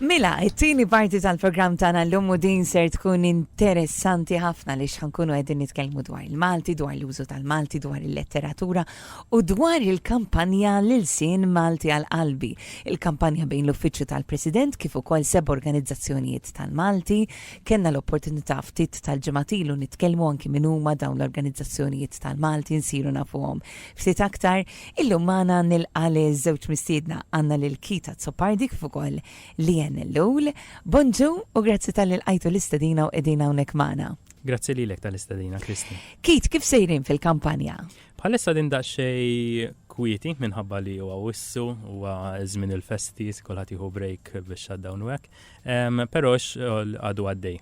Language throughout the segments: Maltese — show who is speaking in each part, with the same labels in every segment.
Speaker 1: Mela, it-tieni parti tal-programm tagħna llum u din ser tkun interessanti ħafna li ħankunu qegħdin nitkellmu dwar il-Malti, dwar l-użu tal-Malti, dwar il-letteratura u dwar il-kampanja Lil-Sien Malti għal qalbi. Il-kampanja bejn l-Uffiċċju tal-President kif ukoll seb organizzazzjonijiet tal-Malti. Kenna l-opportunità ftit tal-ġematilu nitkellmu anki min huma dawn l-organizzazzjonijiet tal-Malti nsiru nafuhom. Ftit aktar illum magħna nilqa' żewġ mistiedna għandna lil Kita Zoppardi kif ukoll li l-lul. Bonġu u grazzi tal-qajtu l-istadina u edina unek maħna.
Speaker 2: Grazzi li l-ek tal-istadina, Kristi.
Speaker 1: Kit, kif sejrin fil-kampanja?
Speaker 2: Bħalissa din xej kwieti minħabba li huwa wissu huwa żmien il-festis, kulħadd jieħu break biex shutdown u hekk. Però għadu għaddej.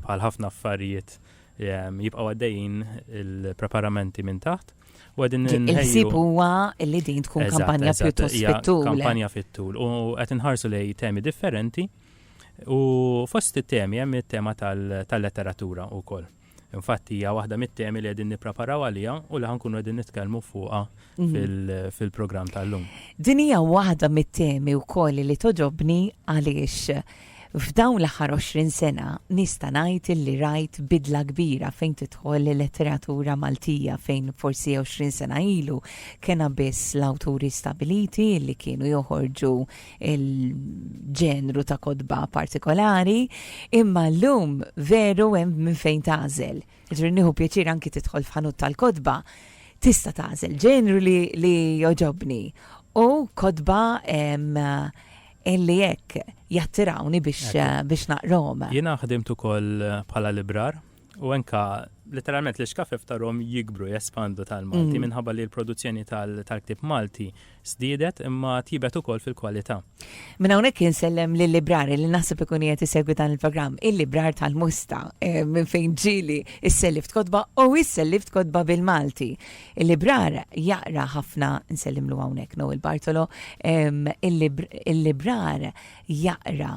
Speaker 2: Bħal ħafna affarijiet jibqgħu għaddejjin il-preparamenti minn taħt.
Speaker 1: Il-sib huwa li din tkun kampanja pjuttost fit-tul.
Speaker 2: Kampanja fit-tul u qed inħarsu lej temi differenti u fost it-temi hemm it-tema tal-letteratura wkoll. Infatti hija waħda mit-temi li qegħdin nippreparaw għaliha u li ħankunu qegħdin nitkellmu fuqha fil-programm tal-lum.
Speaker 1: Din hija waħda mit-temi wkoll li toġobni għaliex f'dawn l-aħħar 20 sena nista' ngħid li rajt bidla kbira fejn tidħol il-letteratura Maltija fejn forsi 20 sena ilu kena biss l-awturi stabiliti li kienu joħorġu il-ġenru ta' kodba partikolari, imma llum veru hemm minn fejn tażel. Ġifieri nieħu pjaċir anki tidħol f'ħanut tal-kodba tista' tażel ġenru li joġobni u kodba illi jekk jattirawni biex naqrom.
Speaker 2: Jiena ħdimt ukoll bħala librar u anka letteralment l-xkafef tarhom jikbru jespandu tal-Malti minħabba li l-produzzjoni tal-ktieb Malti żdiedet imma tibet ukoll fil-kwalità.
Speaker 1: Minn hawnhekk insellem lill-librari li naħseb ikun qed isegwi dan il-programm, il-librar tal-Musta minn fejn ġieli issellift kodba u issellift kodba bil-Malti. Il-librar jaqra ħafna nsellimlu hawnhekk Noel Bartolo, il-librar jaqra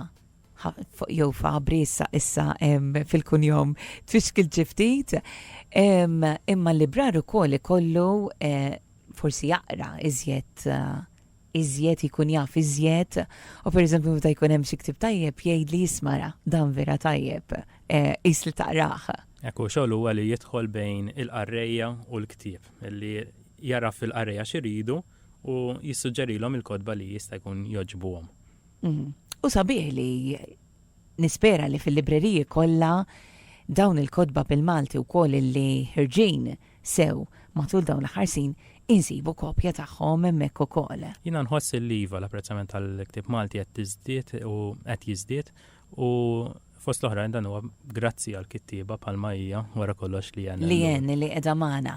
Speaker 1: jew fabrissa issa fil-kunjom tfixkil ġiftit, imma l-librar ukoll ikollu forsi jaqra iżjed ikun jaf iżjed u pereżempju meta jkun hemm xi ktieb tajjeb jgħid li jismara dan vera tajjeb isli taqrah.
Speaker 2: Ekku xogħol huwa li jidħol bejn il-qarrejja u l-ktieb li jara fil-qarrejja x'iridu u jissuġġerilhom il-kodba li jista' jkun joġbuhom.
Speaker 1: U sabiħ li nispera li fil-libreriji kollha dawn il-kodba bil-Malti wkoll li ħirġin sew matul dawn l-ħarsin insibu kopja tagħhom hemmhekk ukoll.
Speaker 2: Jiena nħoss il-liva l-apprezzament tal-ktieb Malti qed jiżdied u fost l-oħra dan huwa grazzi għall-kittieba bħalma hija wara kollox li
Speaker 1: qiegħda magħna.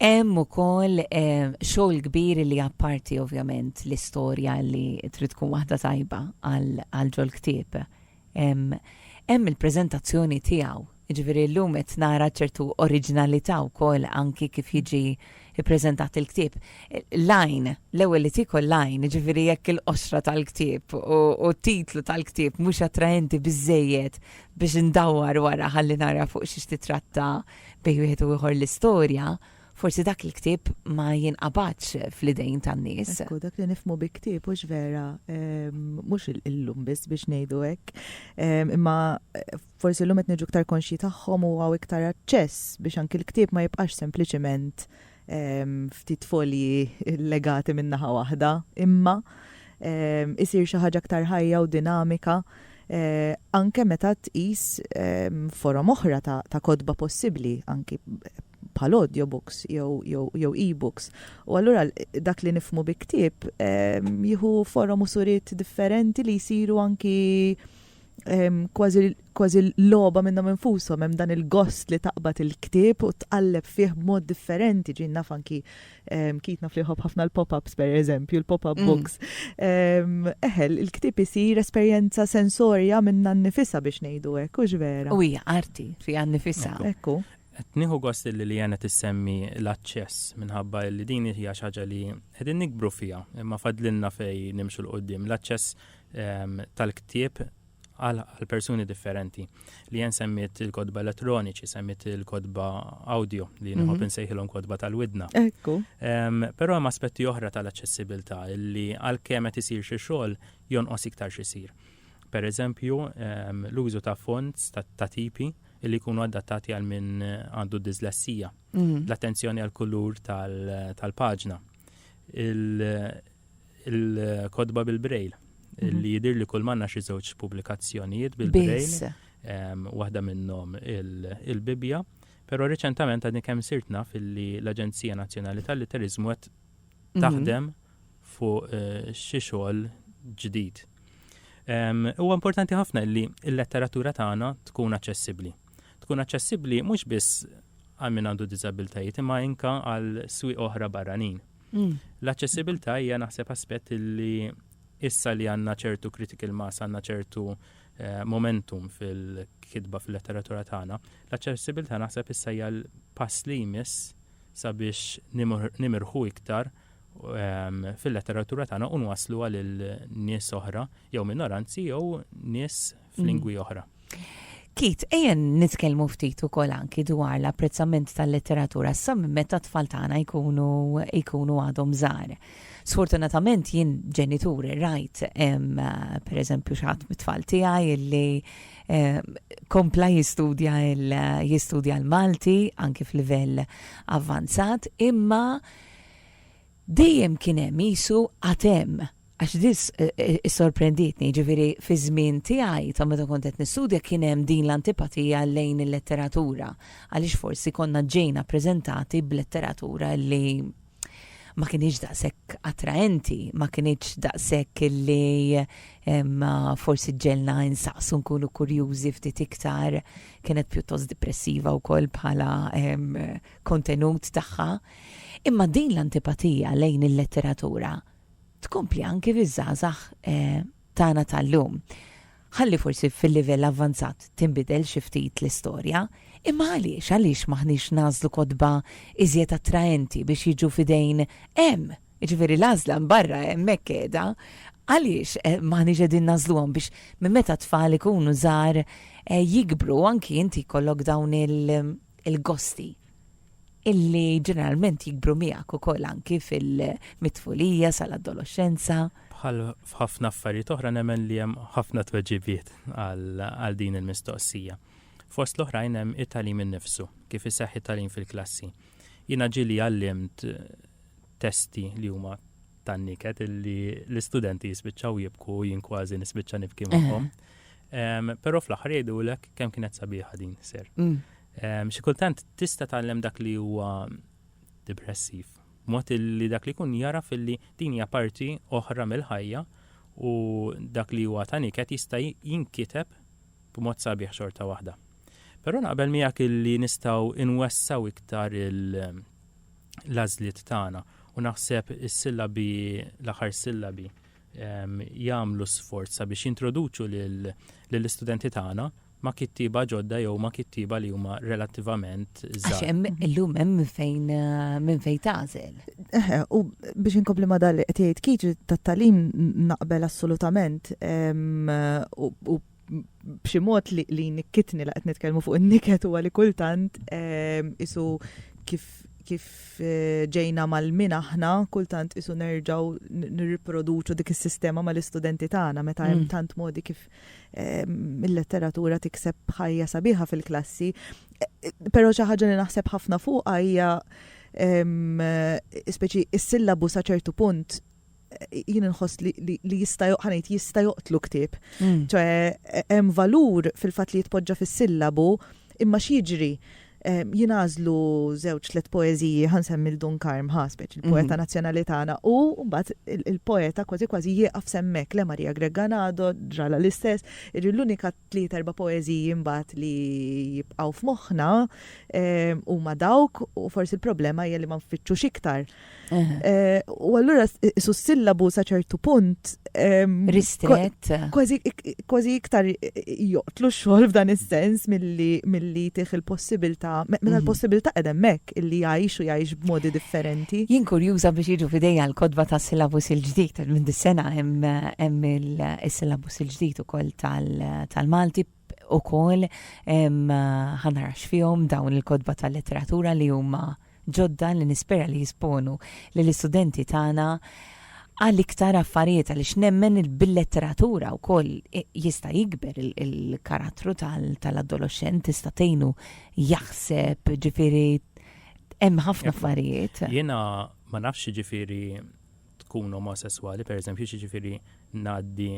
Speaker 1: Hemm ukoll xogħol kbir li apparti ovvjament l-istorja li trid tkun waħda tajba għal ġol ktieb. Hemm il-preżentazzjoni tiegħu. Jiġifieri llum qed nara ċertu oriġinalità wkoll anki kif jiġi ippreżentat il-ktieb. L-ewwel li tikol line, jiġifieri jekk il-qoxra tal-ktieb u t-titlu tal-ktieb mhux attraenti biżejjed biex indawwar wara ħalli nara fuq xi titratta bejn wieħed u ieħor l-istorja. Forsi dak il-ktieb ma jinqabadx fl-idejn tan-nies.
Speaker 3: Ekku, dak li nifmu bi ktieb mhux vera, mhux illum biss biex ngħidu hekk, imma forsi llum qed niġu iktar konxji tagħhom u għaw iktar aċċess biex anke l-ktieb ma jibqax sempliċement ftit folji legati minn naħa waħda, imma isir xi ħaġa aktar ħajja u dinamika. Anke meta tqis forom oħra ta' kodba possibbli anke bħal audiobooks jew e-books. U allura dak li nifmu bi ktieb jieħu forom u suriet differenti li jsiru anki kważi l-logħba minnhom infushom hemm dan il-gost li taqbad il-ktieb u tqalleb fih b'mod differenti ġin naf anki kitna fliħob ħafna l-pop-ups pereżempju, l-pop-up books. Il-ktieb isir esperjenza sensorja minna nnifisha biex ngħidu hekk hux vera.
Speaker 1: U hija arti fiha nnifisha.
Speaker 3: Ekku.
Speaker 2: Qed nieħu gost li jana tissemmi l-aċċess minħabba li din hija xi ħaġa li qegħdin nikbru fiha imma fadlilna fejn nimxu l qudiem. L-aċċess tal-ktieb għal persuni differenti. Li jen semmit il-kodba elettroniċi, semmit il-kodba audio, li nħobb nsejħilhom kodba tal-widna.
Speaker 3: Ekku.
Speaker 2: Però hemm aspetti oħra tal-aċċessibilità li għalkemm qed isir xi xogħol jonqos iktar xisir. Per eżempju, l-użu ta' fonts ta' tipi li jkunu adattati għal min għandu dislessija. L-attenzjoni għal kulur tal-paġna. Il-kodba bil-brejl. Li jidir li kull manna xi żewġ pubblikazzjonijiet bil-brejl. Waħda minnhom il-Bibja. Però riċentament għadni kemm sirt naf li l-Aġenzija Nazzjonali tal-Litterizmu qed taħdem fuq xi xogħol ġdid. Huwa importanti ħafna li l-letteratura tagħna tkun aċċessibbli. Tkun aċċessibbli mhux biss għal min għandu diżabilitajiet imma inka għal swieq oħra barranin. L-aċċessibilità hija naħseb aspett li issa li għandna ċertu critical mass, għandna ċertu momentum fil-kitba fil-letteratura tagħna, l-aċċessibilità naħseb issa hija l-pass li jmiss sabiex nimirħu iktar fil-letteratura tagħna u nwaslu għal nies oħra jew minoranzi jew nies f'lingwi oħra.
Speaker 1: Kit, ejjen nitkellmu ftit ukoll anki dwar l-apprezzament tal-letteratura sa meta tfal tagħna jkunu għadhom żgħar. Sfortunatament jien ġenituri rajt pereżempju xatt mit-tfal tiegħi illi kompla jistudja l-Malti anki f'livell avvanzat, imma dejjem kien hemm isu għatem. Għax dis sorprenditni, ġifiri fi żmien tiegħi ta' meta kont qed nistudja kien hemm din l-antipatija lejn il-letteratura. Għaliex forsi konna ġejna preżentati b'letteratura li ma kienx daqshekk attraenti, ma kienx daqshekk li forsi ġelna insaqsu nkunu kurjużi ftit iktar, kienet pjuttost depressiva wkoll bħala kontenut tagħha. Imma din l-antipatija lejn il-letteratura tkompli anke fiż-żgħażagħ tagħna tal-lum. Ħalli forsi fil-livell avvanzat tinbidel xi ftit l-istorja, imma għaliex maħniex nażlu kodba iżjed attraenti biex jiġu fidejn hemm, jiġifieri l-għażla mbarra hemmhekk qiegħda, għaliex maħniex qegħdin nażluhom biex minn meta tfal ikunu żgħar jikbru anki inti jkollok dawn il-gosti illi ġeneralment jikbru miegħek ukoll anki fil-mitfulija sal-adolescenza.
Speaker 2: Bħal f'ħafna affarijiet oħra nemmen li hemm ħafna tweġibiet għal din il-mistoqsija. Fost l-oħrajn hemm it-tagħlim innifsu, kif iseħħ it-tagħlim fil-klassi. Jiena ġieli għallimt testi li huma tan-niket illi l-istudenti jispiċċaw jibku jien kważi nispiċċa nibki magħhom. Però fl-aħħar jgħidulek kemm kienet sabiħa din ser. Xi kultant tista' tgħallem dak li huwa depressiv. Mod li dak li jkun jara fil-li din hija parti oħra mill-ħajja u dak li huwa taniket jista' jinkiteb b'mod sabiħ xorta waħda. Però naqbel miegħek illi nistgħu inwessaw iktar l-għażliet tagħna u naħseb is-sillabi l-aħħar sillabi jagħmlu sforz sabiex jintroduċu lill-istudenti tagħna ma kittiba ġodda jew ma kittiba li huma relattivament żgħar.
Speaker 1: Għax illum hemm minn fejn tagħżel.
Speaker 3: U biex inkompli ma dal qed jgħid kiġi tat-tagħlim naqbel assolutament u b'xi mod li nikkitni li qed nitkellmu fuq in-niket huwa li kultant isu kif ġejna mal-min aħna, kultant isu nerġaw nirriproduċu dik is-sistema mal-istudenti tagħna meta hemm tant modi kif il-letteratura tikseb ħajja sabiħa fil-klassi. Però xi ħaġa li naħseb ħafna fuqha hija speċi is-sillabu sa ċertu punt jien inħoss li jista' joqtlu ktieb. ċoe hemm valur fil-fatt li jitpoġġa fis-sillabu imma x'jiġri jinażlu 2-3 poeżiji ħansemmi l-Dunkarm Ħaspeċ, il-poeta nazzjonali tagħna, u mbagħad il-poeta kważi jieqaf semmek le Maria Gregganado ġrala l-istess, l-unika 3-4 poeżiji mbagħad li jibqgħu f'moħħna huma dawk u forsi l-problema hija li ma nfittxux iktar. U allura isu s-sillabu sa ċertu punt
Speaker 1: ristret
Speaker 3: kważi iktar joqtlu x-xogħol f'dan is-sens milli tieħ il-possibilità meta l-possibilità qed hemmhekk illi jgħix b'modi differenti.
Speaker 1: Jien kurjuża biex jiġu fidejja l-kodba ta' syllabus il-ġdid, minn dis-sena hemm il-syllabus il-ġdid ukoll tal-Malti ukoll ħanarax fihom dawn il-kodba tal-letteratura li huma ġodda li nispera li jisponu lill-istudenti tagħna għal-iktar affarijiet għaliex nemmen bil-letteratura wkoll jista' jikber il-karattru tal-adolescent tista' tgħinu jaħseb ġifieri hemm ħafna affarijiet.
Speaker 2: Jiena ma nafx ġifieri tkun omosessuali, pereżempju ġifieri ngħaddi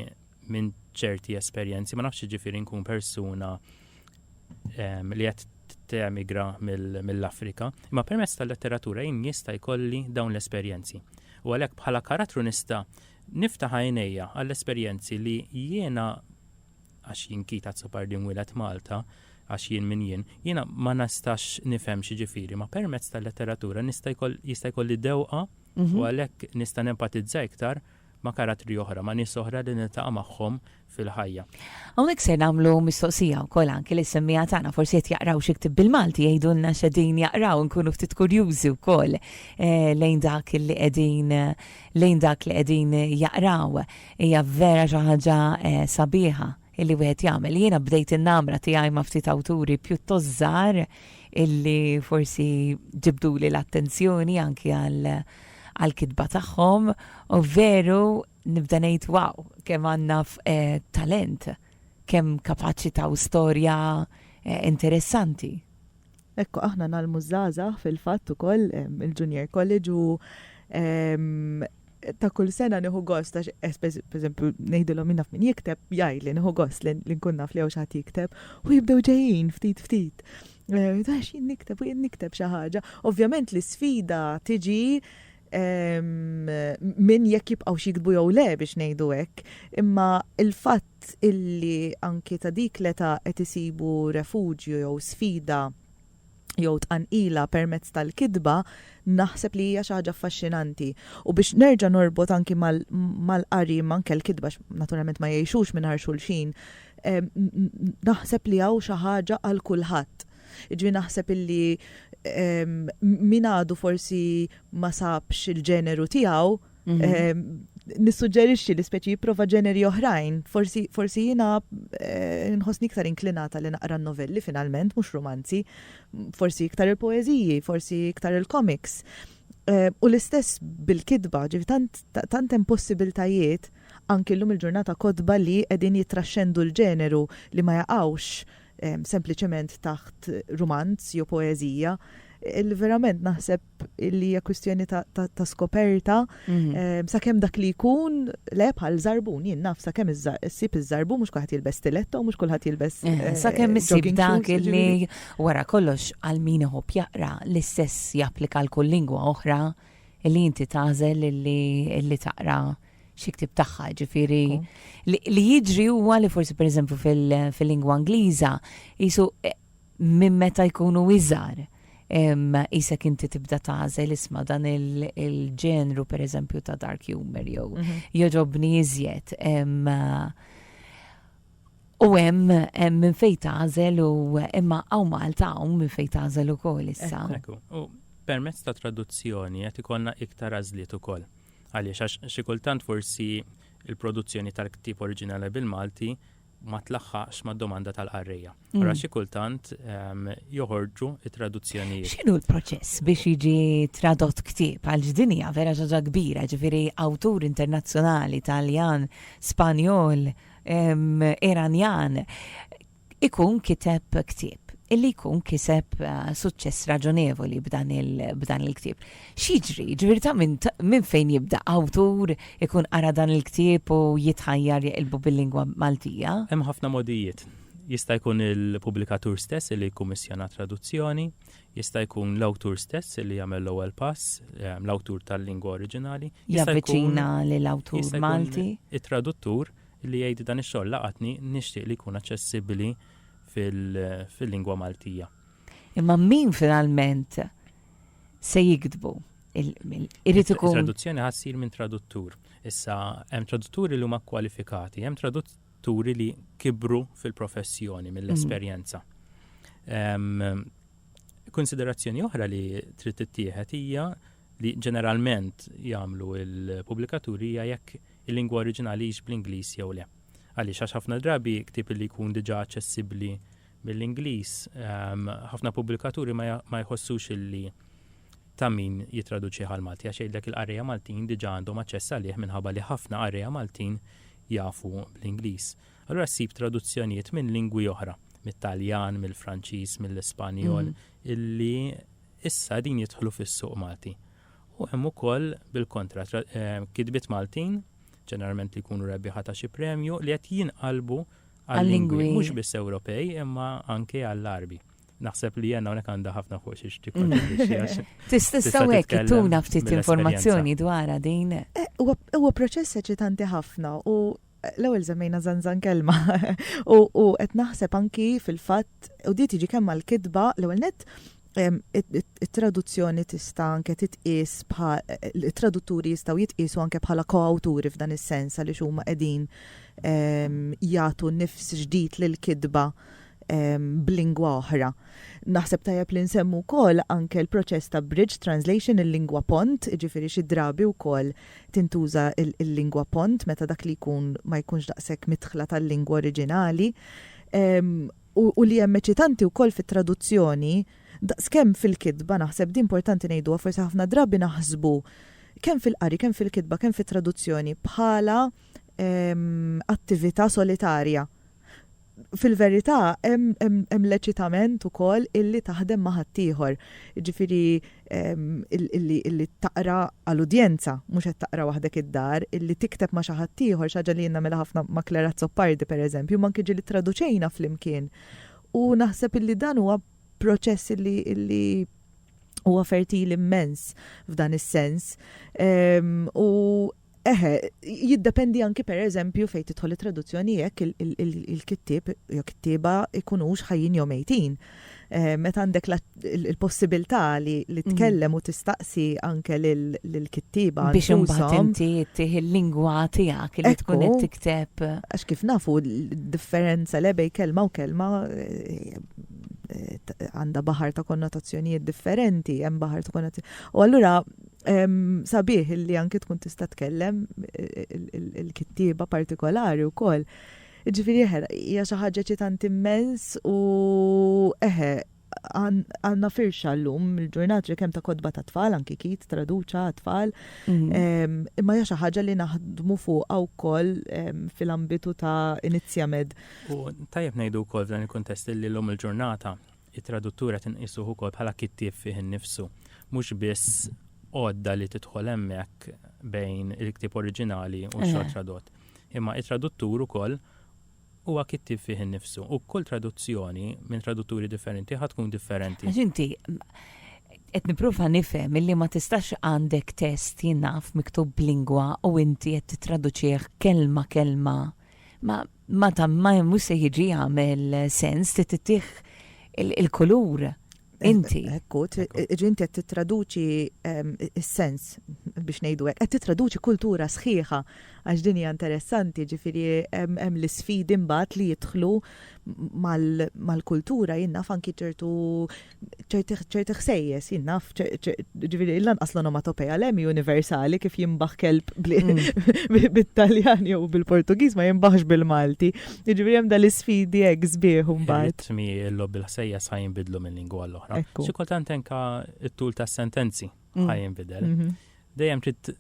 Speaker 2: minn ċerti esperjenzi, ma nafx ġifieri nkun persuna li qed emigra mill-Afrika, imma permezz tal-letteratura jien jista' jkolli dawn l-esperjenzi. U għalhekk bħala karattru nista' niftaħ għajnejja għall-esperjenzi li jiena għax jien kita tsopardin wilet Malta, għax jien min jiena ma nistax nifhem xi ġifieri, ma permezz tal-letteratura jista' jkolli dewqa u għalhekk nista' nempatizza iktar ma' karattri oħra, ma' nies oħra li niltaqa' magħhom fil-ħajja.
Speaker 1: Hawnhekk se nagħmlu mistoqsija wkoll anke li semmija tagħna forsi qed jaqraw xi ktib bil-Malti jgħidulna x'qegħdin jaqraw nkunu ftit kurjużi wkoll lejn dak li qegħdin jaqraw. Hija vera xi ħaġa sabiħa illi wieħed jagħmel. Jiena bdejt in-namra tiegħi ma' ftit awturi pjuttost żgħar illi forsi ġibduli l-attenzjoni anke għal-kitba tagħhom u veru nibda ngħid wow, kemm għandna talent, kemm kapaċità u storja interessanti.
Speaker 3: Ekku aħna nagħmlu żgħażagħ fil-fatt ukoll il-Junior College u ta' kull sena nieħu gost għax pereżempju ngħidilhom min naf min jikteb jgħidli nieħu gost li nkun naf li hawn xi ħadd jikteb u jibdew ġejjin ftit. Dax jien nikteb xi ħaġa. Ovvjament l-isfida tiġi min jekk jibqgħu xi jiktbu jew le biex ngħidu hekk, imma il-fatt illi anke ta' dik l-età qed isibu refuġju jew sfida jew tqanqila permezz tal-kitba naħseb li hija xi ħaġa affaxxinanti. U biex nerġa' norbot anki mal-qari anke l-kitba naturalment ma jgħixux mingħajr xulxin, naħseb li hawn xi ħaġa għal kulħadd. Ġi naħseb illi min għadu forsi ma sabx il-ġeneru tiegħu, nissuġġerixxi li speċi jipprova ġeneri oħrajn. Forsi jiena nħossni iktar inklinata li naqra novelli finalment, mhux romanzi, forsi iktar il-poeżiji, forsi iktar il-comics. U l-istess bil-kitba, ġifi tant hemm possibiltajiet anke llum il-ġurnata kodba li qegħdin jitraxxendu l-ġeneru li ma jaqgħux sempliċement taħt romanz jew poeżija. Verament naħseb li hija kwistjoni ta' skoperta sakemm dak li jkun le bħal żarbun, jien naf sakemm issib iż-żarbun mhux kulħadd jilbes stiletto, mhux kulħadd jilbes
Speaker 1: sakemm issib dak li wara kollox għal min iħobb jaqra l-istess japplika għal kull lingwa oħra li inti tażel li taqra xi ktib tagħha, ġifieri li jiġri huwa li forsi pereżempju fil-lingwa Ingliża jisu minn meta jkunu iżgħar. Isek inti tibda tażel isma' dan il-ġenru pereżempju ta' dark humor jew joġobni iżjed. U hemm minn fejn tażel u imma hawn Malta hawn minn fejn tażel ukoll issa.
Speaker 2: U permezz ta' traduzzjoni qed ikollna iktar għażliet ukoll. Għaliex għax xi kultant forsi il-produzzjoni tal-ktib oriġinali bil-Malti ma tlaħħaqx mad-domanda tal-qarrija. Ara xi kultant joħorġu it-traduzzjonijiet.
Speaker 1: X'inhu l-proċess biex jiġi tradott ktieb għal dinja vera ġaġa kbira, ġifieri awtur internazzjonali Taljan, Spanjol, Iranjan ikun kiteb ktieb illi jkun kiseb suċċess raġonevoli b'dan il-ktieb. X'jiġri? Ġifieri ta' minn fejn jibda awtur ikun qara dan il-ktieb u jitħajjar jaqilbu bil-lingwa Maltija?
Speaker 2: Hemm ħafna modijiet. Jista' jkun il-pubblikatur stess li jkummissjona traduzzjoni, jista' jkun l-awtur stess li jagħmel l-ewwel pass, l-awtur tal-lingwa oriġinali.
Speaker 1: Javviċina lill-awtur Malti.
Speaker 2: It-traduttur li jgħid dan ix-xogħol laqatni nixtieq li jkun aċċessibbli fil-lingwa Maltija.
Speaker 1: Imma min finalment se jikdbu?
Speaker 2: Il-traduzzjoni ħassir minn traduttur. Issa hemm tradutturi li huma kwalifikati, hemm tradutturi li kibru fil-professjoni mill-esperjenza. Konsiderazzjoni oħra li trid tittieħed hija li ġeneralment jagħmlu l-pubblikaturi hija jekk il-lingwa oriġinali hix bl-Ingliż jew le. Għaliex għax ħafna drabi ktieb li jkun diġà aċċessibbli bil-Ingliż, ħafna pubblikaturi ma jħossux illi ta' min jitraduċi għal Malti għax jgħidlek il-qarrija Maltin diġà għandhom aċċess għalih minħabba li ħafna qarrija Maltin jafu bl-Ingliż. Allura ssib traduzzjonijiet minn lingwi oħra, mit-Taljan, mill-Franċiż, mill-Ispanjol, illi issa din jidħlu fis-suq Malti. U hemm ukoll bil-kontra kitbiet Maltin, ġeneralment li jkunu rebbieħa ta' xi premju li qed jinqalbu għal-lingwi mhux biss Ewropej imma anke għall-Arbi. Naħseb li jenna hawnhekk għandha ħafna fuq xi tikkontribwixxi.
Speaker 1: Tista' hekk tuna ftit informazzjoni dwar din.
Speaker 3: Huwa proċess eċitanti ħafna u l-ewwel żemmejna żanżan kelma u qed naħseb anki fil-fatt u di tiġi kemm mal-kitba l-ewwel nett it-traduzzjoni tista' anke titqies it-tradutturi jistgħu jitqiesu anke bħala koawturi f'dan is-sens għaliex huma qegħdin jagħtu nifs ġdid lill-kitba b'lingwa oħra. Naħseb tajjeb li nsemmu wkoll anke l-proċess ta' bridge translation il-lingwa pont, jiġifieri xi drabi wkoll tintuża il-lingwa pont meta dak li jkun ma jkunx daqshekk midħla tal-lingwa oriġinali. U li hemm eċitanti wkoll fit-traduzzjoni daqskemm fil-kitba naħseb di importanti ngħiduha forsi ħafna drabi naħsbu kemm fil-qari, kemm fil-kitba, kemm fit-traduzzjoni bħala attività solitarja. Fil-verità hemm l-eċitament ukoll illi taħdem ma' ħaddieħor. Jiġifieri illi taqra għall-udjenza mhux qed taqra waħdek id-dar, illi tikteb ma' xi ħadd ieħor xi ħaġa li nagħmilha ħafna ma' Clara Zoppardi pereżempju, ma anke ġieli traduċejna flimkien. U naħseb illi dan huwa proċess illi huwa fertil immens f'dan is-sens. U jiddependi anki pereżempju fejn tidħol it-traduzzjoni jekk il-kittieb jew kittieba ikunux ħajjin jew mejtin. Meta għandek il-possibilità li tkellem u tistaqsi anke lill-kittieba
Speaker 1: biex imbagħad inti tieħi l-lingwa tiegħek li tkun qed tikteb.
Speaker 3: Għax kif nafu differenza bejn kelma u kelma għandha baħar ta' konnotazzjonijiet differenti, hemm baħar ta' konnotazzjonijiet. U allura sabiħ li anke tkun tista' tkellem il-kittieba partikolari wkoll. Ġifieri hija xi ħaġa eċitanti immens u għandna firxa llum il-ġurnat kemm ta' kodba ta' tfal anke kit traduċa tfal. Imma hija xi ħaġa li naħdmu fuqha wkoll fil-ambitu ta' Inizjamed.
Speaker 2: U tajjeb ngħidu wkoll f'dan il-kuntest li llum il-ġurnata it-traduttura tinqisu wkoll bħala kittieb fih innifsu. Mhux biss għodda li tidħol hemmhekk bejn il-ktieb oriġinali u x-xogħol tradott. Imma it-traduttur ukoll huwa kittieb fih innifsu. U kull traduzzjoni minn tradutturi differenti ħad tkun differenti.
Speaker 1: Inti qed nipprova nifhem illi ma tistax għandek test jinnaf miktub b'lingwa u inti qed titraduċih kelma. Ma mhux se jiġi jagħmel sens tittih il-kulur. Inti.
Speaker 3: Ekku, inti qed titraduċi is-sens biex ngħidu hekk, qed titraduċi kultura sħiħa għax din hija interessanti, ġifieri hemm l-isfidi mbagħad li jidħlu mal-kultura jinnaf anki ċerti ħsejjes jinnaf ġifieri lanqas l-onomatopeja l-hemm universali kif jimbaħ kelb bit-Taljan jew bil-Portugiż ma jimbaħx bil-Malti. Ġifieri hemm dal-isfidi hekk sbieħ mbagħad.
Speaker 2: Ritmi l-lob il-ħsejjes ħajinbidlu minn lingwa l-oħra. Xi kultant anke it-tul tas-sentenzi ħajinbidel. Dejjem trid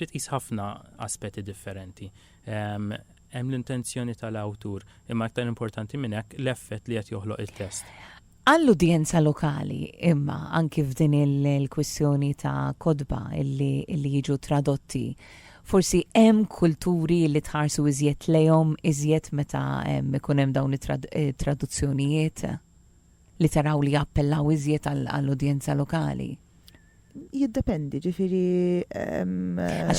Speaker 2: tqis ħafna aspetti differenti. Hemm l-intenzjoni tal-awtur, imma aktar importanti minn hekk l-effett li qed joħloq il-test.
Speaker 1: Għall-udjenza lokali imma anki f'din il-kwistjoni ta' kodba illi jiġu tradotti, forsi hemm kulturi li tħarsu iżjed lejhom iżjed meta ikun hemm dawn it-traduzzjonijiet li taraw li jappellaw iżjed għall-udjenza lokali.
Speaker 3: Jiddependi, ġifieri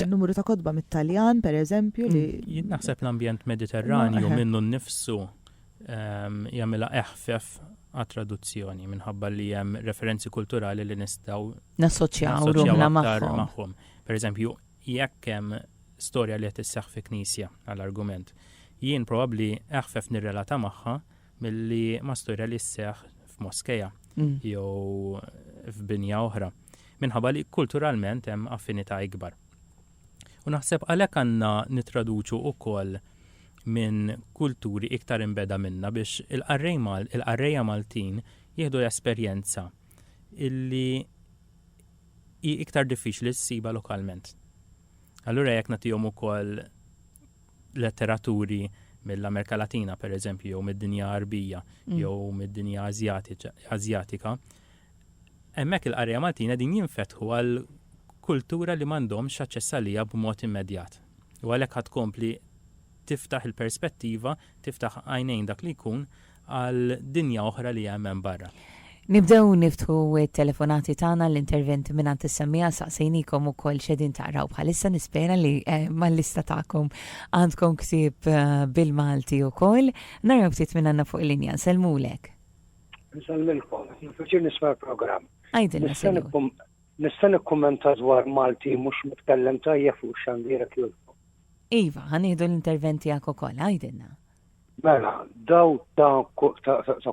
Speaker 3: numru ta' kodba mit-Taljan pereżempju li
Speaker 2: jien naħseb l-ambjent Mediterranju minnu nnifsu jagħmilha eħfef għat-traduzzjoni minħabba li hemm referenzi kulturali li nistgħu
Speaker 1: nassoċjaw ruħna magħhom.
Speaker 2: Pereżempju, jekk hemm storja li qed isseħħ fi knisja għall-argument, jien probabbli eħfef nirrelata magħha milli ma' storja li sseħħ f'moskeja jew f'binja oħra. Minħabba li kulturalment hemm affinità ikbar. U naħseb għalhekk għandna nitraduċu wkoll minn kulturi iktar imbeda minna biex il-qarrejja Maltin jieħdu l-esperjenza illi hi iktar diffiċli ssiba lokalment. Allura jekk nagħtihom ukoll letteraturi mill-Amerika Latina, pereżempju, jew mid-dinja Arbija, jew mid-dinja Asjatika, hemmhekk il-qarrejja Maltina din jinfetħu għal kultura li m'għandhomx aċċess għaliha b'mod immedjat. U għalhekk ħadd kompli tiftaħ il-perspettiva, tiftaħ għajnejn dak li jkun għal dinja oħra li hemm barra.
Speaker 1: Nibdew niftħu t-telefonati tagħna l-interventi minn is-semmija saqsejnikom ukoll x'edin taqraw bħalissa nispera li mal-lista tagħkom għandkom ktieb bil-Malti ukoll. Naraw ftit minn għandna fuq il-linja. Nsellmulek.
Speaker 4: Nsellmilkom, nifiċir nisma' l-programm.
Speaker 1: Għajdilna senjur.
Speaker 4: Nista' nikkummenta dwar Malti mhux mitkellem tajjeb fuq x'għandira jolfu.
Speaker 1: Iva, ħanieħdu l-interventi jak ukoll, għajdilna.
Speaker 4: Mela, daw ta'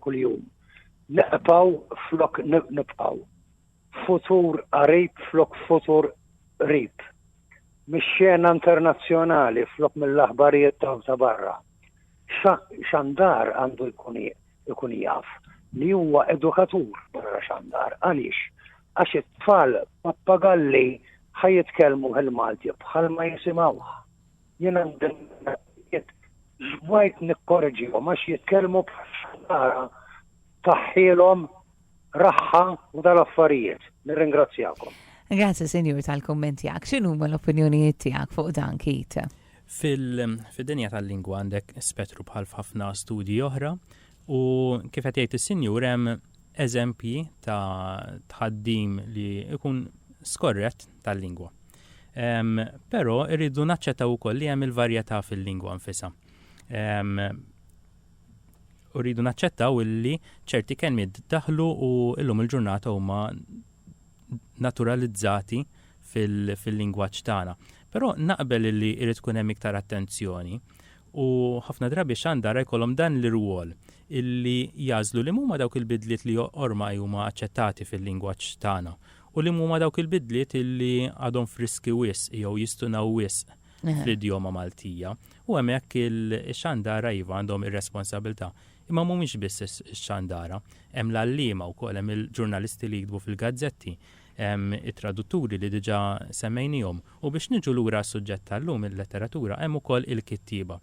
Speaker 4: kuljum. Nibqaw flok nibqaw. Futur qarib flok futur qrib. Mix-xena internazzjonali flok mill-aħbarijiet ta' barra. Xandar għandu jkun jaf li huwa edukatur barra Xandar. Għaliex? Għax it-tfal pappagalli ħajitkellmu il-Malti bħal ma jisimgħuha. Jiena ġbajt nikkorreġihom għax jitkellmu bħal Xandara taħħilhom raħħa u dal-affarijiet. Nirringrazzjakom.
Speaker 1: Grazie, Senjur, tal-kommenti għak. X'inhu l-opinjonijiet tiegħek fuq dan Kit?
Speaker 2: Fid-dinja tal-lingwa għandek spettru bħal ħafna studji oħra u kif qed jgħid is-Sinjur hemm eżempji ta' tħaddim li jkun skorrett tal-lingwa. Però irridu naċċettaw ukoll li hemm il-varjetà fil-lingwa nfisha. Uridu naċċettaw illi ċerti kelmiet daħlu u illum il-ġurnata huma naturalizzati fil-lingwaġġ tagħna. Però naqbel illi irid tkun hemm iktar attenzjoni u ħafna drabi Xandara jkollhom dan l-irwol illi jażlu li huma dawk il-bidliet li ormai huma aċċettati fil-lingwaġġ tagħna u li huma dawk il-bidliet illi għadhom friski wisq jew jistunaw wisq fl-idjoma Maltija. U hemmhekk il-Xandara iva għandhom ir-responsabilità. Imma mhumiex biss ix-Xandara, hemm l-għalliema wkoll hemm il-ġurnalisti li jiktbu fil-gazzetti, hemm it-tradutturi li diġà semmejnihom. U biex niġu lura s-suġġett tal-lum il-letteratura hemm ukoll il-kittieba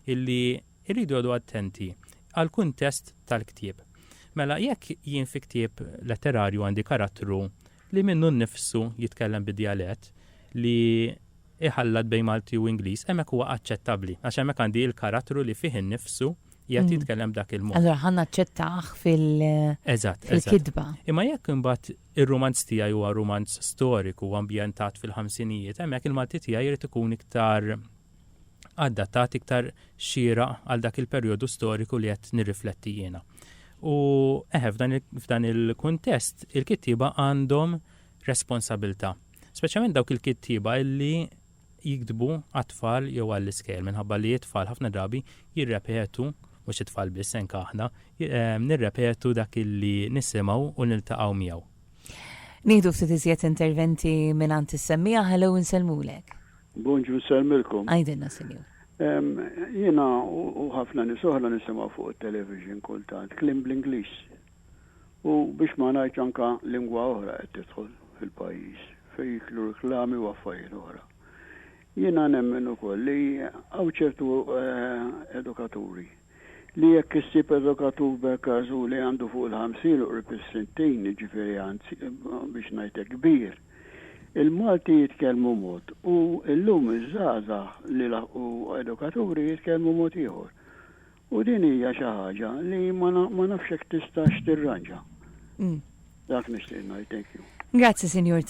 Speaker 2: illi jridu għadu attenti għal kuntest tal-ktieb. Mela jekk jien fi ktieb letterarju għandi karattru li minnu nnifsu jitkellem bid-dialett li iħallat bejn Malti u Ingliż, hemmhekk huwa aċċettabbli għax hemmhekk għandi l-karattru li fih innifsu jgħat jitkellem dak il-mod.
Speaker 1: Allora ħanna ċettaħ fil-kidba.
Speaker 2: Imma jekk imbagħad ir-romanz tiegħi huwa romanz storiku u ambjentat fil-ħamsinijiet, hemmhekk il-Malti tiegħi jrid ikun iktar adattat, iktar xieraq għal dak il-perjodu storiku li qed nirrifletti jiena. U f'dan il-kuntest il-kittieba għandhom responsabilità. Speċjalment dawk il-kittieba illi jikdbu għat-tfal jew għall-iskejl minħabba li t-tfal ħafna drabi jirrepetu mhux it-tfal biss anke aħna nirrepetu dak illi nisimgħu u niltaqgħu miegħu.
Speaker 1: Nieħdu ftit iżjed interventi mingħand is-semmija, ħallew insellmulek.
Speaker 5: Bonġu nsellmilkom.
Speaker 1: Għajdilna, Sinjur.
Speaker 5: Jiena u ħafna nies oħra nisimgħu fuq it-television kultant klim bl-Ingliż. U biex ma ngħidx anke lingwa oħra qed tidħol fil-pajjiż fejn jiklu reklami u affarijiet oħra. Jiena nemmen ukoll li hawn ċertu edukaturi li jekk issib edukatur b'każu li għandu fuq il-50 u is-60 jiġifieri biex ngħidlek kbir. Il-Malti jitkellmu mod u llum iż-żgħażagħ li laħqu edukaturi jitkellmu mod ieħor. U din hija xi ħaġa li ma nafx hekk tistax tirranġa. Dak nixtieq ngħid, thank you.
Speaker 1: Grazzi, Sinjur,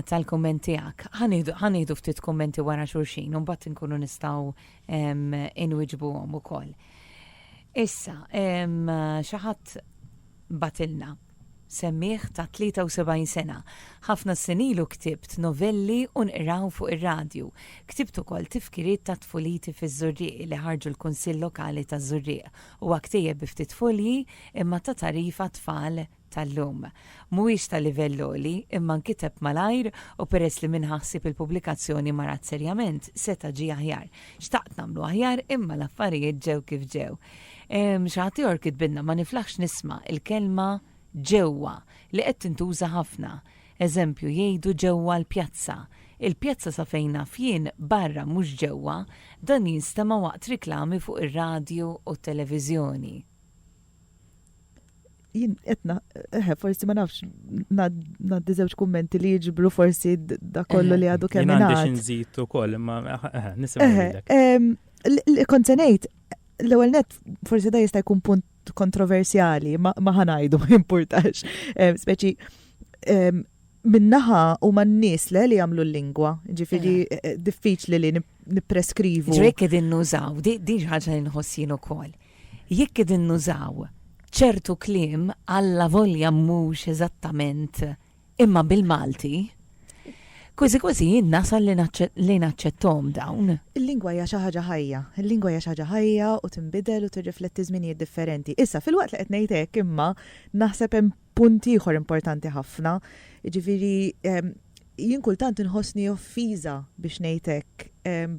Speaker 1: tal-kommenti għak. Ħanidu ftit kommenti wara xurxin, un bat nkunu nistaw inwiġbuhom ukoll. Issa, xaħat batilna semmiħ ta' 73 sena. Ħafna senilu ktibt novelli u nqraw fuq ir-radju. Ktibt ukoll tifkiriet ta' tfuliti fiż-Żurrieq li ħarġu l-Kunsill Lokali ta' Żurrieq u ktejjeb bi ftit folji imma ta' tarifa tfal tal-lum. Mhuwiex ta' livell għoli imma nkiteb malajr u peress li minħassib il-pubblikazzjoni marat serjament seta' ġie aħjar. Xtaqt nagħmlu aħjar imma l-affarijiet ġew kif ġew. Xagħti kitbinna ma niflaħx nisma' il-kelma ġewwa li qed tintuża ħafna. Eżempju jgħidu ġewwa l-pjazza. Il-pjazza sa fejn naf jien barra mhux ġewwa, dan jinstema' waqt riklami fuq ir-radju u t-televiżjoni.
Speaker 3: Jien etna, forsi ma nafx, naddi żewġ kummenti li jiġbru forsi da kollu li għadu kemm
Speaker 2: Jien għandi xinżid ukoll, imma nisimgħu
Speaker 3: kont se ngħid, l-ewwel net forsi da jista' jkun punt kontroversjali, ma ħanajdu ma jimpurtax. Speċi minnaħa u man-nies li jagħmlu l-lingwa, ġifieri diffiċli li nippreskrivu.
Speaker 1: Ġrek qegħdin nużaw, di ħaġa li nħossin ukoll. Jekk qegħdin nużaw ċertu kliem alla volja mhux eżattament imma bil-Malti, kważi nasal li naċċettom dawn.
Speaker 3: Il-lingwa hija xi ħaġa ħajja. Il-lingwa hija xi ħaġa ħajja u tinbidel u tirrifletti żminijiet differenti. Issa fil-waqt li qed ngħid hekk imma naħseb hemm punt ieħor importanti ħafna. Jiġifieri jien kultant inħossni offiża biex ngħid hekk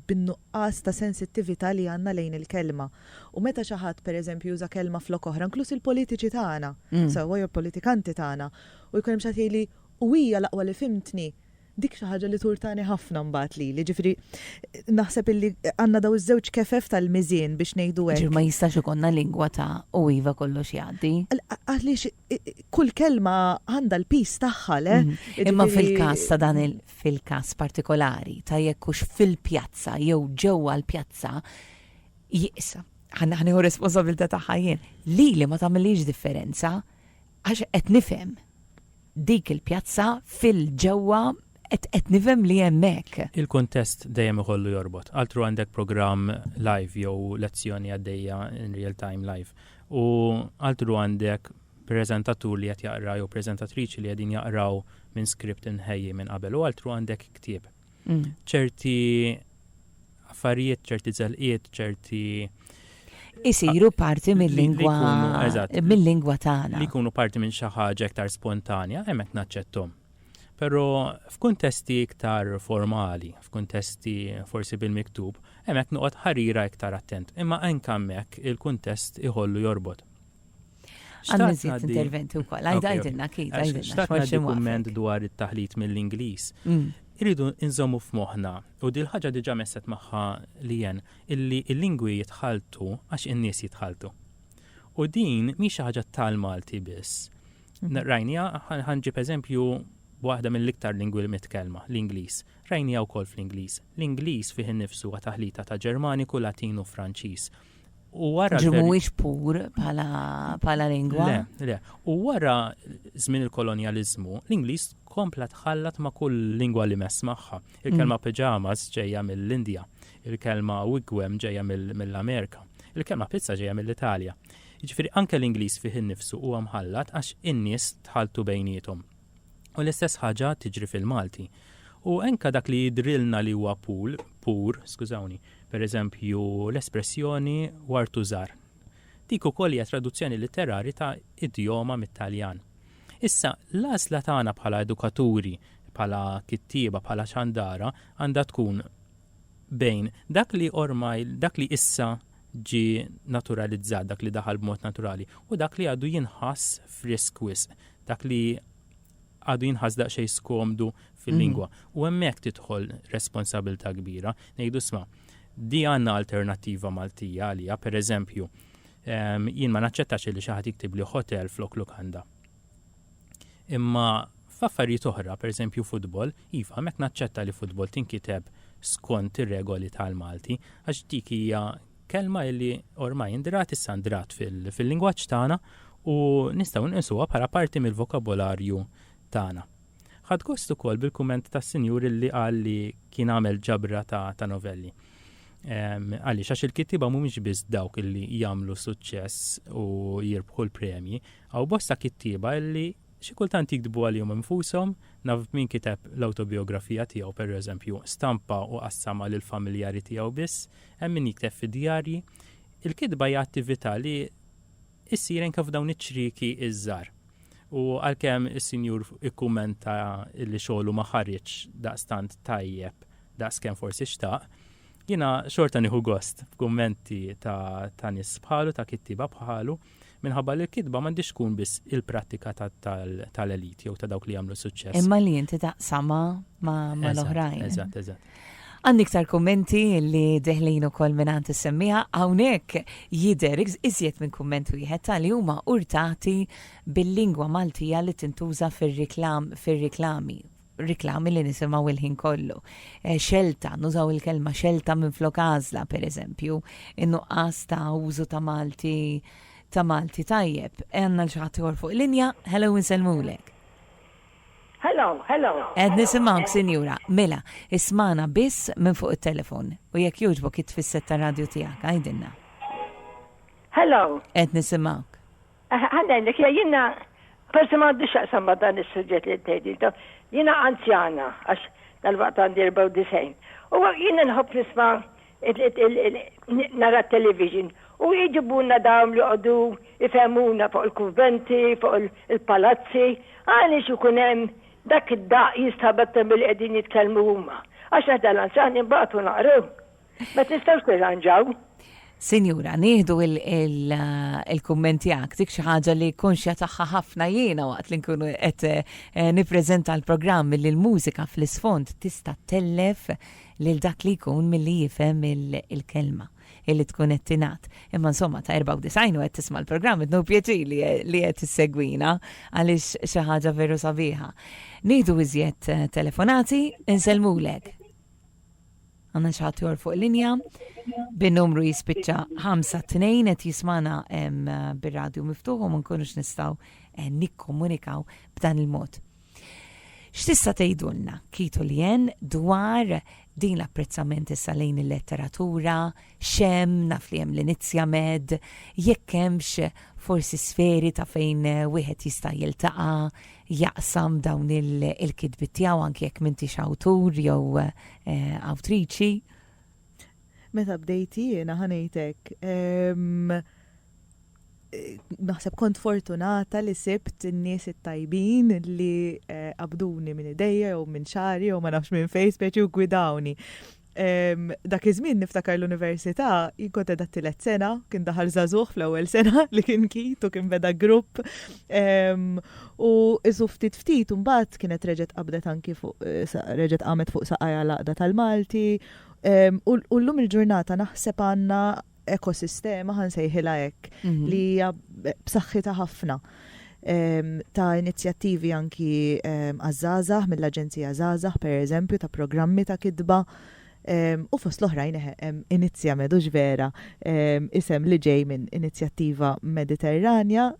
Speaker 3: bin-nuqqas ta' sensittività li għandna lejn il-kelma. U meta xi ħadd pereżempju juża kelma flok oħra, inkluż il-politiċi tagħna, sewwa jew politikanti tagħna, u jkun hemm xi jgħidli u hija l-aqwa li fimtni. Dik xi ħaġa li turtani ħafna mbagħad li ġifieri naħseb illi għandna daw iż-żewġ kefef tal-miżien biex ngħidu hekk.
Speaker 1: Ma jistax ikollna lingwa ta' u iva kollox jgħaddi.
Speaker 3: Għaliex kull kelma għandha l-pis tagħha le.
Speaker 1: Imma fil-każ ta' dan fil-każ partikolari ta' jekk hux fil-pjazza jew ġewwa l-pjazza jisa. Ħanieħu responsabilità tagħha jien. Li ma tagħmilix differenza għax qed nifhem dik il-pjazza fil-ġewwa qed nifhem li hemmhekk.
Speaker 2: Il-kontest dejjem iħollu jorbot. Altru għandek programm live jew lezzjoni għaddejja in real time live. U altru għandek preżentatur li qed jaqra jew preżentatriċi li qegħdin jaqraw minn skript inħejji minn qabel u altru għandek ktieb. ċerti affarijiet, ċerti żelqiet, ċerti
Speaker 1: isiru parti mill-lingwa tagħna.
Speaker 2: Li jkunu parti minn xi ħaġa iktar spontanja, hemmhekk naċċettom. Però f'kuntesti iktar formali, f'kuntesti forsi bil-miktub, hemmhekk noqgħod ħarira iktar attent. Imma anke hemmhekk il-kuntest iħollu jorbot.
Speaker 1: Għandna żied interventi wkoll. Għajdilna kif
Speaker 2: xtaqt kumment dwar it-taħlit mill-Ingliż. Irridu nżommu f'moħħna u dil ħaġa diġà messet magħha li jen illi l-lingwi jitħaltu għax in-nies jitħaltu. U din mhix xi ħaġa tal-Malti biss. Rajnija ħanġib eżempju waħda mill-iktar lingwi mitkellma, l-Ingliż. Rajnija wkoll fl-Ingliż. L-Ingliż fih innifsu huwa taħlita ta' Ġermaniku, Latin u Franċiż.
Speaker 1: Mhuwiex pur bħala lingwa?
Speaker 2: Le. U wara żmien il-kolonjaliżmu, l-Ingliż kompla tħallat ma' kull lingwa li mess magħha. Il-kelma pyjamas ġejja mill-Indja, il-kelma wigwam ġejja mill-Amerika, il-kelma pizza ġejja mill-Italja. Jiġifieri anke l-Ingliż fih innifsu huwa mħallat għax in-nies tħaltu bejniethom. U l-istess ħaġa tiġri fil-Malti. U anke dak li jidrilna li huwa pur, skużawni, per eżempju l-espressjoni wartu żar. Dik ukoll hija traduzzjoni letterari ta' idjoma mit-Taljan. Issa l-għażla tagħna bħala edukaturi, bħala kittieba, bħala xandara għandha tkun bejn dak li issa ġi naturalizzat, dak li daħal b'mod naturali, u dak li għadu jinħass frisk wisq, dak li għadu jinħass daqsxejn skomdu fil-lingwa. U hemmhekk tidħol responsabilità kbira. Ngħidu sma' di għandna alternattiva Maltija għalija, pereżempju, jien ma naċċettax li xi ħadd jiktib li hotel flok lukanda. Imma f'affarijiet oħra, pereżempju futbol, iva hemmhekk naċċetta li futbol tinkiteb skont ir-regoli tal-Malti, għax dik hija kelma li ormai indrat issa ndrat fil-lingwaġġ tagħna u nistgħu nqisuha bħala parti mill-vokabolarju tagħna. Ħadd gost ukoll bil-kumment tas-Sinjur li qal li kien għamel ġabra ta' novelli. Għaliex għax il-kittiba mhumiex biss dawk illi jagħmlu suċċess u jirbħu l-premji, għaw bosta kittiba illi xi kultant jikdbu għalihom infushom, naf min kiteb l-autobiografija tiegħu pereżempju stampa u qassama lil familjari tiegħu biss, hemm min jikteb fid-djarji. Il-kitba hija attività li issir anke f'dawn iċ-ċriki iż-żgħar. U għalkemm is-sinjur ikkumenta li xogħlu ma ħareġ daqstant tajjeb daqskemm forsi xtaq, jiena xorta nieħu gost f'kummenti ta' nies bħalu, ta' kittiba bħalu, minħabba li l-kitba m'għandix tkun biss il-prattika tal-elit jew ta' dawk li jagħmlu suċċess.
Speaker 1: Imma li inti taqsama ma' l-oħrajn.
Speaker 2: Eżatt.
Speaker 1: Għandi iktar kummenti li deħlin ukoll mingħand is-semmija hawnhekk jidher iżjed minn kumment wieħed li huma urtati bil-lingwa Maltija li tintuża fir-riklami li nisimgħu il-ħin kollu. Xelta, nużaw il-kelma xelta minn flok għażla pereżempju, in-nuqqas ta' użu ta' Malti tajjeb. Għandna l-xi fuq linja, hello insellmulek.
Speaker 6: Hello.
Speaker 1: Ed nisimgħuk, Sinjura. Mela, ismana biss minn fuq it-telefon. U jekk jogħġbok jitfisset ta' radju tiegħek, għajdilna.
Speaker 6: Hello.
Speaker 1: Ed nisimgħuk.
Speaker 6: Għandek, jiena persi ma għandix xaqsam ma dan is-suġġett li tgħidiltu. Jiena anzjana, għax dal-waqt għandi 94. U jiena nħobb nisma' nara t-television. U jġibuna dawn li għodu ifemuna fuq il-kuvventi, fuq il-palazzi, għalix ikun hemm dak id-daq jistabattem bil qegħdin jitkellmu huma. Għax naħda l-anzjani mbagħtu naqru. Ma tistgħux tirranġaw.
Speaker 1: Sinjura, nieħdu il-kummenti għak, dik xi ħaġa li konxja tagħha ħafna jiena waqt li nkunu qed nippreżenta l-programm li l-mużika fl-isfond tista' tellef lil dak li jkun milli jifhem il-kelma illi tkun qed tingħat. Imma insomma ta' 94 qed tisma' l-programm idnu pjaċir li qed tissegwina għaliex xi ħaġa veru sabiħa. Nieħdu iżjed telefonati, insellmulek. Għandna xi ħadd jor fuq linja bin-numru jispiċċa 52 qed jismana bir-radju miftuħ u ma nkunux nistgħu nikkomunikaw b'dan il-mod. X'tista' tgħidulna Kitu Lien dwar din l-apprezzament issa lejn il-letteratura, xem naf li hemm l-Inizjamed, jekk hemmx forsi sferi ta' fejn wieħed jista' jiltaqa' jaqsam dawn il-kitbit tiegħu anke jekk m'intix awtur jew awtriċi.
Speaker 3: Meta bdejti jiena ħanejtek naħseb kont fortunata li sibt in-nies it-tajbin li qabduni minn idejja jew minn xari jew ma nafx minn fejn speċi u gwidawni. Dak iż-żmien niftakar l-università kont qiegħda t-tielet sena, kien daħal żagħżugħ fl-ewwel sena li kien Kit u kien beda grupp. U iżu ftit u mbagħad kienet reġgħet qabdet anki reġgħet qamet fuq saqajja l-Għaqda tal-Malti. U llum il-ġurnata naħseb għandna ekosistema ħansejħilha hekk li hija b'saħħitha ħafna ta' inizjattivi anki għaż-żgħażagħ mill-Aġenzija Żgħażagħ pereżempju ta' programmi ta' kitba u fost l-oħrajn Inizjamed u ġvera isem li ġej minn Inizjattiva Mediterranja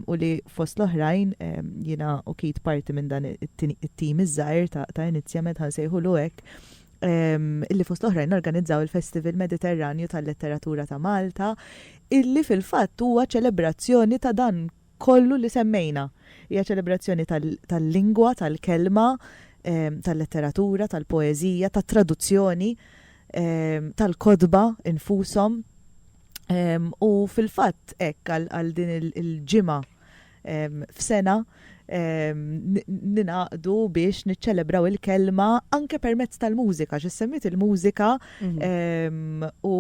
Speaker 3: u li fost l-oħrajn jiena u Kit parti minn dan it-tim iż-żgħir ta' Inizjamed ħansejħulu hekk. Illi fost oħrajn organizzaw il-Festival Mediterranju tal-Letteratura ta' Malta, illi fil-fatt huwa ċelebrazzjoni ta' dan kollu li semmejna. Hija ċelebrazzjoni tal-lingwa, tal-kelma, tal-letteratura, tal-poeżija, tat-traduzzjoni, tal-kodba infushom. U fil-fatt hekk għal din il-ġimgħa f'sena ninaqdu biex niċċelebraw il-kelma anke permezz tal-mużika, ġissemmit il-mużika u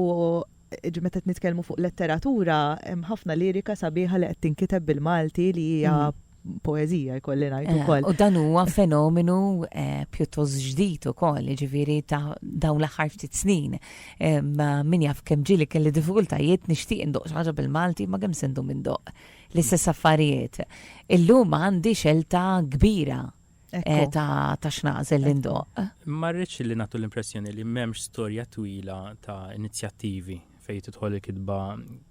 Speaker 3: meta nitkellmu fuq letteratura hemm ħafna lirika sabiħa li qed tinkiteb bil-Malti li hija poezija jkolli ngħid ukoll.
Speaker 1: U dan huwa fenomenu pjuttost ġdid ukoll, jiġifieri ta' dawn l-aħħar ftit snin. Min jaf kemm ġieli kelli diffikultajiet nixtieq indoq xi ħaġa bil-Malti ma kemm sendu mindoq l-istess affarijiet. Illum għandi xelta kbira ta' x'naqżel l-indoq.
Speaker 2: Ma rridx li nagħtu l-impressjoni li m'hemmx storja twila ta' inizjattivi fejn tidħol il-kitba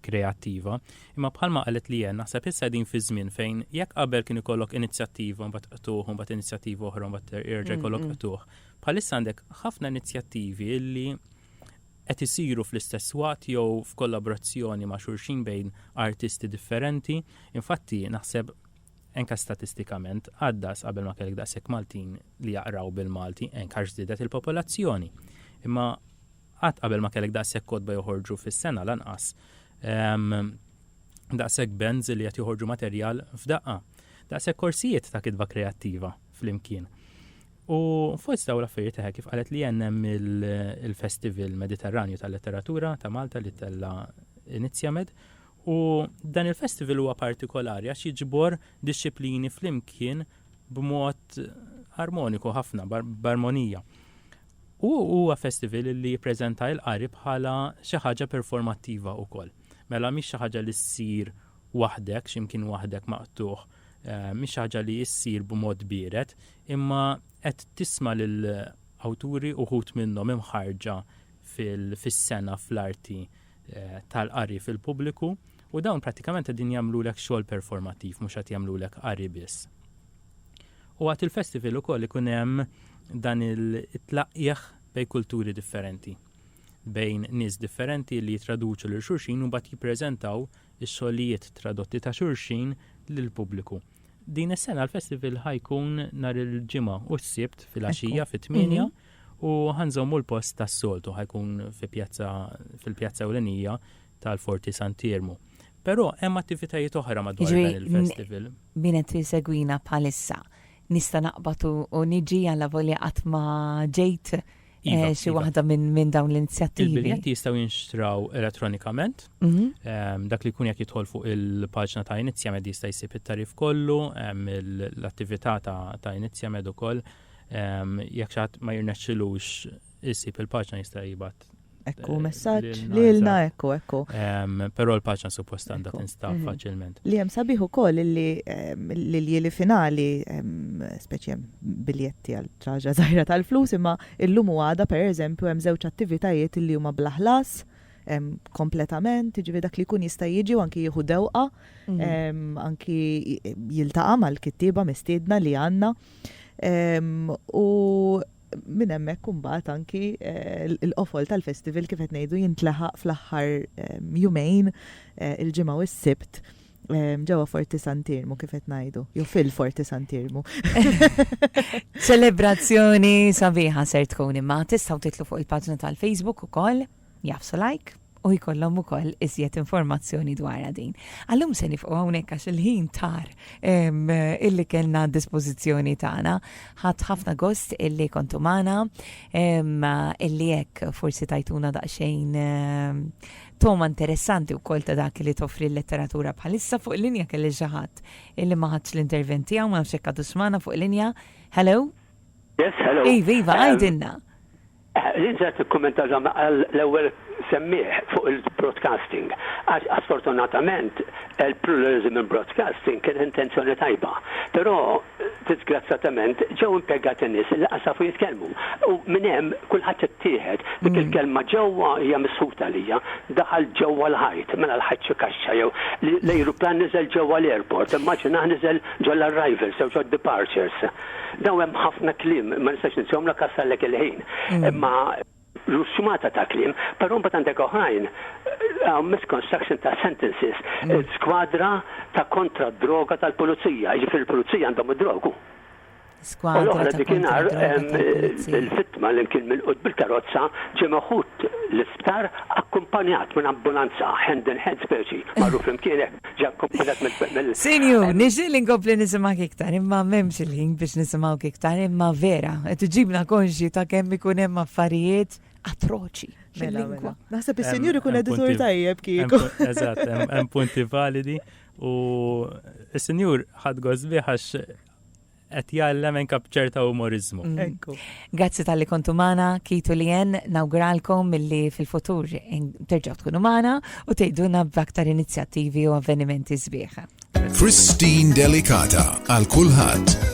Speaker 2: kreattiva, imma bħalma qalet li naħseb issa din fi żmien fejn jekk qabel kien ikollok inizjattiva mbagħad qtuħ mbagħad inizjattiva oħra mbagħad jerġa' jkollok qtuħ. Bħalissa għandek ħafna inizjattivi li qed isiru fl-istess waqt jew f'kollaborazzjoni ma' xulxin bejn artisti differenti. Infatti naħseb enka statistikament għaddas qabel ma kellek daqshekk Maltin li jaqraw bil-Malti enka żdiedet il-popolazzjoni. Imma qatt qabel ma kellek daqshekk kotba joħorġu fis-sena lanqas. Daqshekk bands li qed joħorġu materjal f'daqqa. Daqshekk korsijiet ta' kitba kreattiva flimkien. U fost daw l-affarijiet kif qalet li hemm il-Festival Mediterranju tal-Letteratura ta' Malta li tella Inizjamed. U dan il-festival huwa partikolari għax jiġbor disċiplini flimkien b'mod armoniku ħafna, b'armonija. U huwa festival li jippreżenta l-qari bħala xi ħaġa performattiva wkoll. Mela mhix xi ħaġa li ssir waħdek, x'imkien waħdek maqtuħ, mhix xi ħaġa li ssir b'mod bieret, imma qed tisma' lil awturi uħud minnhom imħarġa fis-sena fl-arti tal-qari fil-pubbliku. U dawn pratikament din jagħmlulek xogħol performattiv, mhux qed jagħmlulek qari biss. U għat il-festival ukoll ikun hemm dan il-tlaqqieħ bejn kulturi differenti, bejn nies differenti li jitraduċu lil xulxin u mbagħad jippreżentaw ix-xogħlijiet tradotti ta' xulxin lill-pubbliku. Din is-sena l-festival ħajkun nhar il-ġimgħa u s-sibt fil-għaxija fit-8 u ħanżommu l-post tas-soltu ħajkun fil-pjazza ewlenija tal-Forti Sant'Irmu. Però hemm attivitajiet oħra madwar dan il-festival.
Speaker 1: Bienet segwina bħalissa nista' naqbad u niġi għal volja qatt ma ġejt xi waħda minn dawn l-inizjattivi.
Speaker 2: Il-biljetti jistgħu jinxtraw elettronikament. Dak li jkun jekk jidħol fuq il-paġna ta' Inizjamed jista' jsib it-tarif kollu, l-attività ta' Inizjamed ukoll. Jekk xatt ma jirnexxilux isib il-paġna jista' jibgħat
Speaker 3: Ekku, messaġġ li l-na ekku.
Speaker 2: Però l-paġna suppost għandha tinstab faċilment.
Speaker 3: Li hemm sabiħ ukoll li finali speċi biljetti għal ċaġa żgħira tal-flus, imma illum u għada pereżempju hemm żewġ attivitajiet li huma bla ħlas kompletament, jiġifieri dak li jkun jista' jiġi u anki jieħu dewqa, anki jiltaqa' mal-kittieba mistiedna li għandna. U minn hemmhekk imbagħad anki l-qofol tal-festival kif qed ngħidu jintlaħaq fl-aħħar jumejn il-ġimgħa u s-sibt ġewwa Forti Sant'Irmu kif qed ngħidu, jew fil-Forti Sant'Irmu.
Speaker 1: Ċelebrazzjoni sabiħa ser tkun imma tistgħu titlu fuq il-paġna tal-Facebook ukoll, jafsu like u jkollhom ukoll iżjed informazzjoni dwar din. Allum se nifqgħu hawnhekk għax il-ħin tar illi kellna dispożizzjoni tagħna. Ħadd ħafna gost illi kontu magħna, illi hekk forsi tajtuna daqsxejn toma interessanti wkoll ta' dak li toffri l-letteratura bħalissa fuq linja kelli xi ħadd illi ma ħadx l-intervent tiegħu ma nafx hekk għadu smana fuq linja. Hello?
Speaker 4: Yes, hello.
Speaker 1: Iva, għajdilna.
Speaker 4: Rinżet il-kommenta l-ewwel semmieħ fuq il-broadcasting. Asfortunatament, il-pluralism in broadcasting kien intenzjoni tajba. Però, disgrazzatament, ġew impjegati nies li qasafu jitkellmu. U minn hemm kulħadd ittieħed dik il-kelma ġewwa hija misħuta lija, daħal ġewwa l-ħajt, mela l-ħajt xi kaxxa jew l-ajruplan niżel ġewwa l-airport, immaġina niżel ġewwa l-arrivals jew ġewwa departures. Daw hemm ħafna kliem, ma nistax ninsihom lek għassallek il-ħin. Imma ruxxumata ta' kliem, però mbagħad għandek oħrajn misconstruction ta' sentences, skwadra ta' kontra droga tal-pulizija, jiġifieri il-pulizija għandhom id-drogu.
Speaker 1: Skwadra ta' kontra
Speaker 4: il-vittma li kien mill-qud bil-karozza ġie meħud l-isptar akkumpanjat minn ambulanza hand in hand speċi magħruf imkien ġie akkumpanjat mill
Speaker 1: Sinju, nixtieq li nkompli nisimgħek iktar, imma m'hemmx il-ħin biex nisimgħuk iktar, imma vera, qed iġibna konxi ta' kemm ikun hemm affarijiet atroċi fil-lingwa.
Speaker 3: Naħseb is-senjur ikun editur tajjeb kieku.
Speaker 2: Eżatt, hemm punti validi u s-senjur ħadd gożbih għax qed jgħallem anke b'ċerta umorizmu.
Speaker 1: Grazzi tal-li kontu magħna, kitu li nawguralkom milli fil-futur terġgħu tkunu magħna u tgħidulna b'aktar inizjattivi u avvenimenti sbieħ.
Speaker 7: Christine Delicata għal kulħadd.